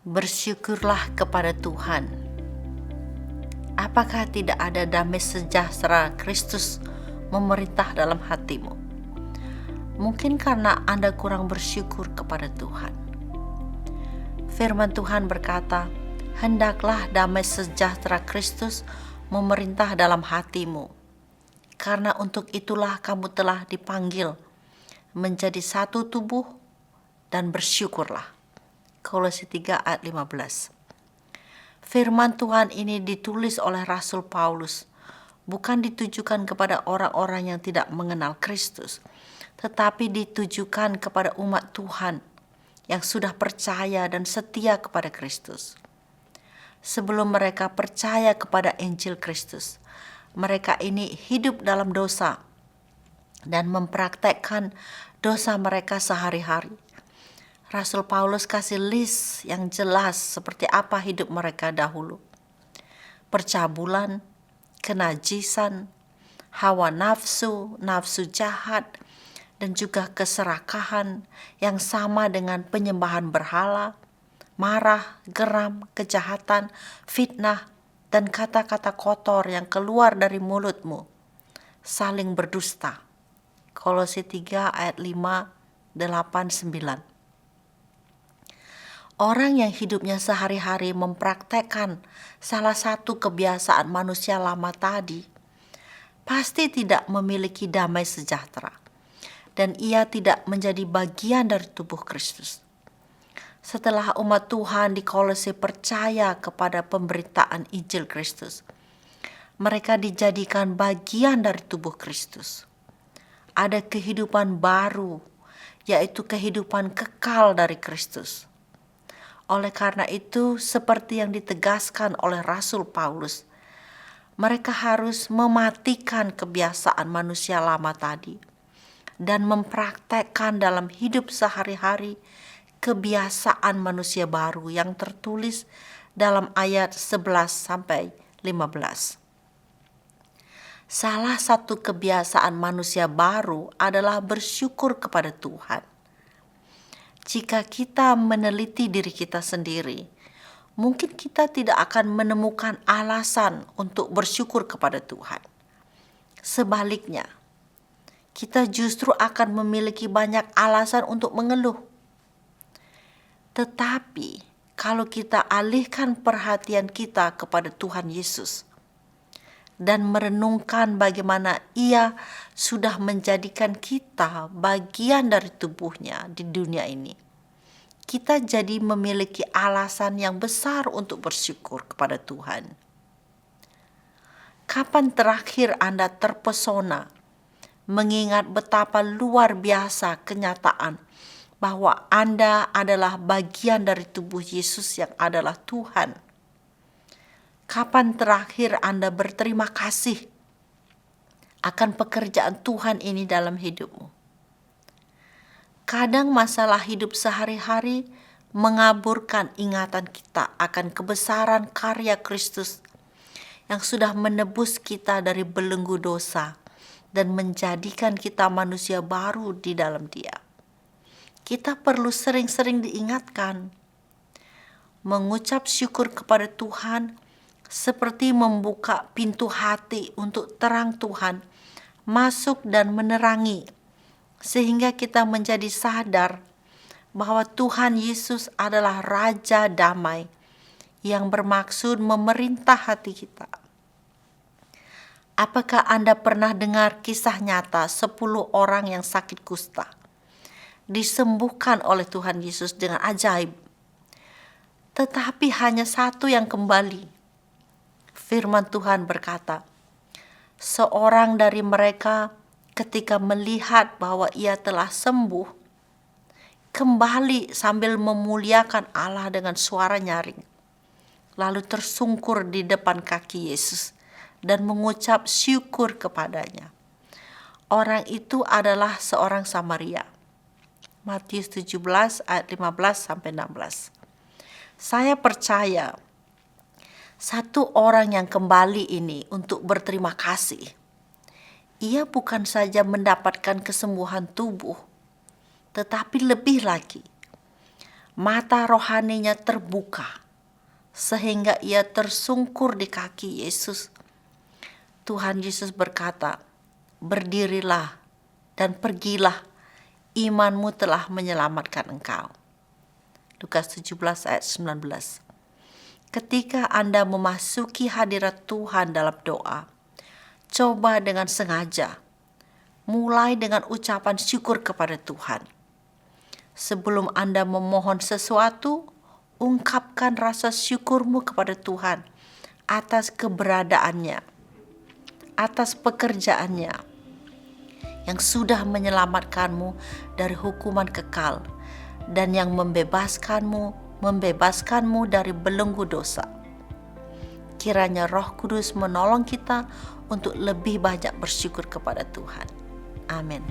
Bersyukurlah kepada Tuhan. Apakah tidak ada damai sejahtera Kristus memerintah dalam hatimu? Mungkin karena Anda kurang bersyukur kepada Tuhan. Firman Tuhan berkata, hendaklah damai sejahtera Kristus memerintah dalam hatimu. Karena untuk itulah kamu telah dipanggil menjadi satu tubuh dan bersyukurlah. Kolose 3 ayat 15. Firman Tuhan ini ditulis oleh Rasul Paulus, bukan ditujukan kepada orang-orang yang tidak mengenal Kristus, tetapi ditujukan kepada umat Tuhan yang sudah percaya dan setia kepada Kristus. Sebelum mereka percaya kepada Injil Kristus, mereka ini hidup dalam dosa dan mempraktekkan dosa mereka sehari-hari. Rasul Paulus kasih list yang jelas seperti apa hidup mereka dahulu. Percabulan, kenajisan, hawa nafsu, nafsu jahat, dan juga keserakahan yang sama dengan penyembahan berhala, marah, geram, kejahatan, fitnah, dan kata-kata kotor yang keluar dari mulutmu. Saling berdusta. Kolose 3 ayat 5, 8, 9. Orang yang hidupnya sehari-hari mempraktekkan salah satu kebiasaan manusia lama tadi, pasti tidak memiliki damai sejahtera, dan ia tidak menjadi bagian dari tubuh Kristus. Setelah umat Tuhan di Kolose percaya kepada pemberitaan Injil Kristus, mereka dijadikan bagian dari tubuh Kristus. Ada kehidupan baru, yaitu kehidupan kekal dari Kristus. Oleh karena itu, seperti yang ditegaskan oleh Rasul Paulus, mereka harus mematikan kebiasaan manusia lama tadi dan mempraktekkan dalam hidup sehari-hari kebiasaan manusia baru yang tertulis dalam ayat 11-15. Salah satu kebiasaan manusia baru adalah bersyukur kepada Tuhan. Jika kita meneliti diri kita sendiri, mungkin kita tidak akan menemukan alasan untuk bersyukur kepada Tuhan. Sebaliknya, kita justru akan memiliki banyak alasan untuk mengeluh. Tetapi, kalau kita alihkan perhatian kita kepada Tuhan Yesus dan merenungkan bagaimana Ia sudah menjadikan kita bagian dari tubuhnya di dunia ini, kita jadi memiliki alasan yang besar untuk bersyukur kepada Tuhan. Kapan terakhir Anda terpesona mengingat betapa luar biasa kenyataan bahwa Anda adalah bagian dari tubuh Yesus yang adalah Tuhan? Kapan terakhir Anda berterima kasih akan pekerjaan Tuhan ini dalam hidupmu? Kadang masalah hidup sehari-hari mengaburkan ingatan kita akan kebesaran karya Kristus yang sudah menebus kita dari belenggu dosa dan menjadikan kita manusia baru di dalam Dia. Kita perlu sering-sering diingatkan. Mengucap syukur kepada Tuhan seperti membuka pintu hati untuk terang Tuhan masuk dan menerangi, sehingga kita menjadi sadar bahwa Tuhan Yesus adalah Raja Damai yang bermaksud memerintah hati kita. Apakah Anda pernah dengar kisah nyata 10 orang yang sakit kusta disembuhkan oleh Tuhan Yesus dengan ajaib, tetapi hanya satu yang kembali? Firman Tuhan berkata, seorang dari mereka ketika melihat bahwa ia telah sembuh, kembali sambil memuliakan Allah dengan suara nyaring, lalu tersungkur di depan kaki Yesus dan mengucap syukur kepadanya. Orang itu adalah seorang Samaria. Matius 17 ayat 15-16. Saya percaya satu orang yang kembali ini untuk berterima kasih, ia bukan saja mendapatkan kesembuhan tubuh, tetapi lebih lagi, mata rohaninya terbuka sehingga ia tersungkur di kaki Yesus. Tuhan Yesus berkata, "Berdirilah dan pergilah, imanmu telah menyelamatkan engkau." Lukas 17 ayat 19. Ketika Anda memasuki hadirat Tuhan dalam doa, coba dengan sengaja, mulai dengan ucapan syukur kepada Tuhan. Sebelum Anda memohon sesuatu, ungkapkan rasa syukurmu kepada Tuhan atas keberadaannya, atas pekerjaannya yang sudah menyelamatkanmu dari hukuman kekal dan yang membebaskanmu dari belenggu dosa. Kiranya Roh Kudus menolong kita untuk lebih banyak bersyukur kepada Tuhan. Amin.